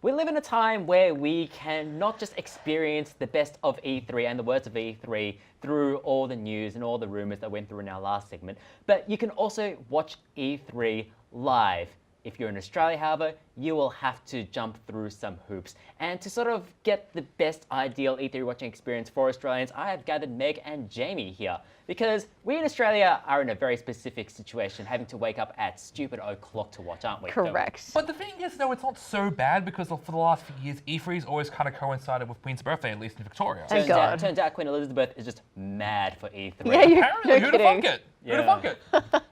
We live in a time where we can not just experience the best of E3 and the words of E3 through all the news and all the rumors that went through in our last segment, but you can also watch E3 live. If you're in Australia, however, you will have to jump through some hoops. And to sort of get the best ideal E3 watching experience for Australians, I have gathered Meg and Jamie here. Because we in Australia are in a very specific situation, having to wake up at stupid o'clock to watch, aren't we? Correct. But the thing is, though, it's not so bad because for the last few years, E3's always kind of coincided with Queen's birthday, at least in Victoria. Thank God. Turns out Queen Elizabeth is just mad for E3. Yeah, you're Apparently, who'd have thunk it? Who'd have thunk it?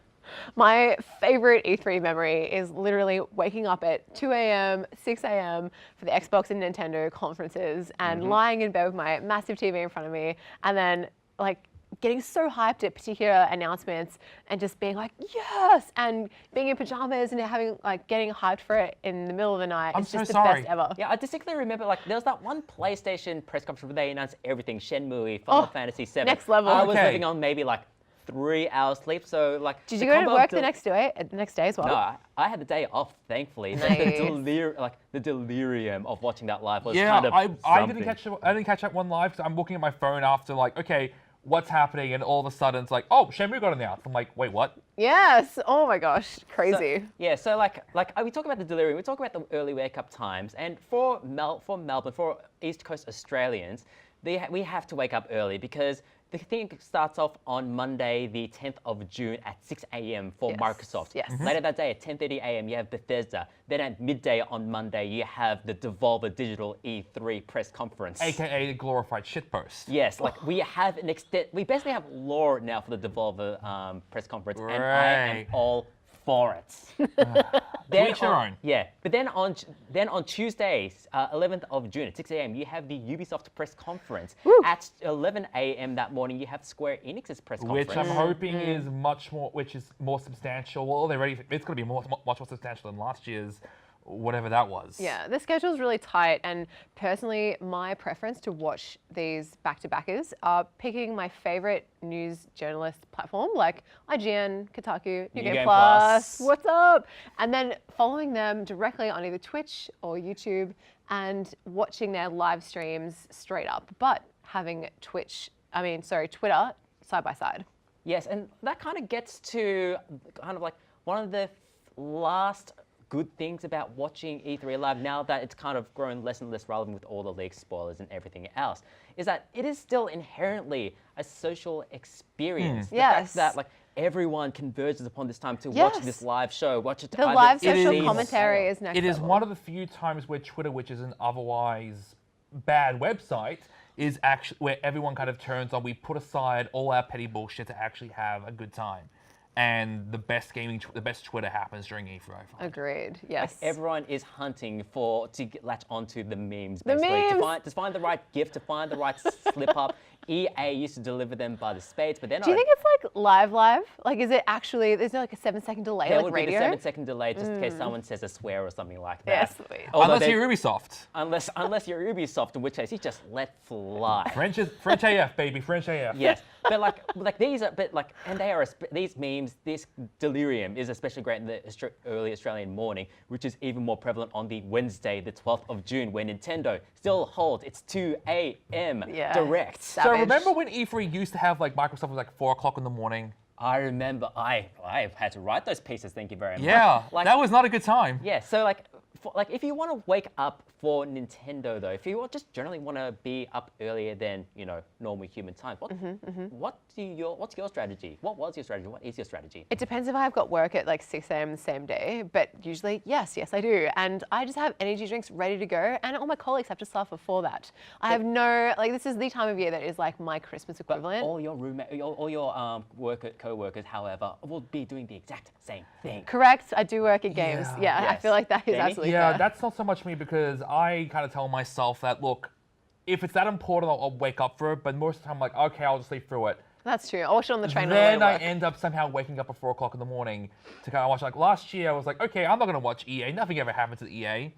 My favorite E3 memory is literally waking up at 2 a.m., 6 a.m. for the Xbox and Nintendo conferences and lying in bed with my massive TV in front of me and then like getting so hyped at particular announcements and just being like, yes, and being in pajamas and having like getting hyped for it in the middle of the night. I'm it's so just sorry. the best ever. Yeah, I distinctly remember like there was that one PlayStation press conference where they announced everything, Shenmue, Final Fantasy VII. Next level. I was Okay. living on maybe like 3 hours sleep, so like. Did the you go to combo of work the next day as well? No, I had the day off, thankfully. But the delirium of watching that live was Yeah, kind of I something. didn't catch that one live because I'm looking at my phone after like, okay, what's happening? And all of a sudden it's like, oh, Shenmue got announced. I'm like, wait, what? Yes. Oh my gosh, crazy. So we talk about the delirium, we talk about the early wake-up times, and for Melbourne, for East Coast Australians, we have to wake up early because the thing starts off on Monday, the 10th of June at 6 a.m. for Yes, Microsoft. yes. Later that day at 10:30 a.m. you have Bethesda. Then at midday on Monday you have the Devolver Digital E3 press conference. AKA the glorified shitpost. Yes, like we have we basically have lore now for the Devolver press conference, and I am Right. all for it. Then each your own. Yeah, but then on Tuesday, 11th of June at 6 a.m. you have the Ubisoft press conference. At 11 a.m. that morning you have Square Enix's press conference. Which I'm hoping is more substantial. Well, it's going to be much more substantial than last year's, whatever that was. Yeah, the schedule's really tight, and personally, my preference to watch these back-to-backers are picking my favorite news journalist platform like IGN, Kotaku, New Game Plus, what's up? And then following them directly on either Twitch or YouTube and watching their live streams straight up, but having Twitter side by side. Yes, and that kind of gets to kind of like one of the last good things about watching E3 live now that it's kind of grown less and less relevant with all the leaks, spoilers, and everything else, is that it is still inherently a social experience. The fact Yes. that like everyone converges upon this time to watch Yes. this live show, watch it. The either live in social scene or commentary solo. is next It is level. one of the few times where Twitter, which is an otherwise bad website, is actually where everyone kind of turns on. We put aside all our petty bullshit to actually have a good time. And the best Twitter happens during E3. I find. Agreed, yes. Everyone is hunting to latch onto the memes, The basically. memes! To find the right gift, to find the right slip up. EA used to deliver them by the spades, but then Do you think it's like live? Like, is it actually, is there like a 7-second delay there like would radio? be the 7-second delay just in case someone says a swear or something like that. Yes, sweet. Although Unless you're Ubisoft. unless you're Ubisoft, in which case you just let fly. French AF, baby. French AF. Yes, but these memes, this delirium is especially great in the early Australian morning, which is even more prevalent on the Wednesday, the 12th of June, where Nintendo still holds its 2 a.m. Yeah. direct. So Savage. remember when E3 used to have like Microsoft was like 4 o'clock in the morning? I remember I've had to write those pieces. Thank you very much. Yeah, Like, that was not a good time. yeah. So if you want to wake up for Nintendo though, if you just generally want to be up earlier than normal human time, what's your strategy? What was your strategy? What is your strategy? It depends if I've got work at like 6 a.m. the same day, but usually, yes, I do. And I just have energy drinks ready to go, and all my colleagues have to suffer for that. I have this is the time of year that is like my Christmas equivalent. All your co-workers, however, will be doing the exact same thing. Correct, I do work at games. Yeah. Yeah, I Yes. feel like that is Jamie? absolutely Yeah, fair. that's not so much me because I kind of tell myself that, look, if it's that important, I'll wake up for it. But most of the time, I'm like, okay, I'll just sleep through it. That's true. I'll watch it on the train on the way Then to I work. end up somehow waking up at 4 o'clock in the morning to kind of watch. Like last year, I was like, okay, I'm not going to watch EA. Nothing ever happens at EA.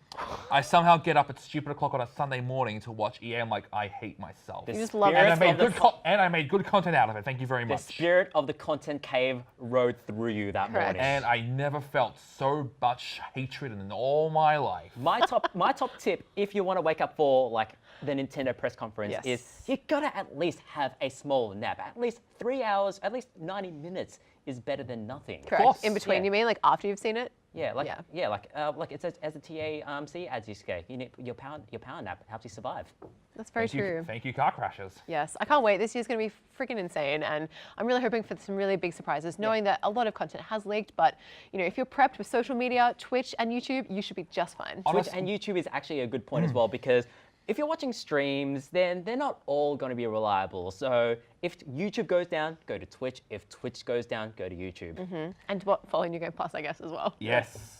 I somehow get up at stupid o'clock on a Sunday morning to watch EA. I'm like, I hate myself. The You just love spirit And I made of the good and I made good content out of it. Thank you very The much. spirit of the content cave rode through you that Correct. morning. And I never felt so much hatred in all my life. My top tip, if you want to wake up for like the Nintendo press conference, Yes. is you gotta at least have a small nap. At least 3 hours, at least 90 minutes is better than nothing. Correct. course. In between, Yeah. you mean like after you've seen it? Yeah, like Yeah. like it says as the TAC ads you say, you need your power nap helps you survive. That's very Thank you, true. thank you, car crashers. Yes, I can't wait. This year's going to be freaking insane, and I'm really hoping for some really big surprises. Knowing that a lot of content has leaked, but you know, if you're prepped with social media, Twitch, and YouTube, you should be just fine. Twitch and YouTube is actually a good point as well because if you're watching streams, then they're not all going to be reliable. So if YouTube goes down, go to Twitch. If Twitch goes down, go to YouTube. And follow New Game Plus, I guess, as well. Yes.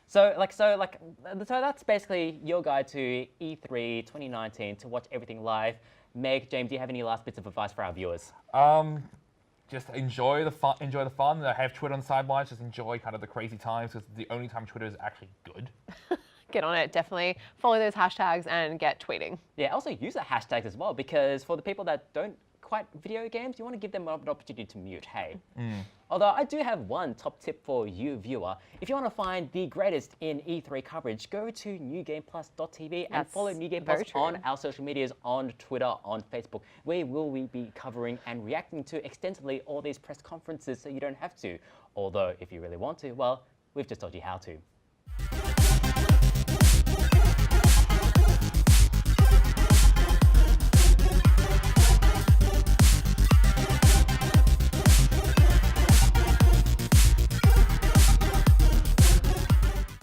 So that's basically your guide to E3 2019 to watch everything live. Meg, James, do you have any last bits of advice for our viewers? Just enjoy the fun. Enjoy the fun. I have Twitter on the sidelines. Just enjoy kind of the crazy times because the only time Twitter is actually good. Get on it, definitely. Follow those hashtags and get tweeting. Yeah, also use the hashtags as well because for the people that don't quite video games, you want to give them an opportunity to mute, hey? Although I do have one top tip for you, viewer. If you want to find the greatest in E3 coverage, go to newgameplus.tv and That's follow New Game very Plus on true. our social medias, on Twitter, on Facebook, where will we be covering and reacting to extensively all these press conferences so you don't have to. Although, if you really want to, well, we've just told you how to.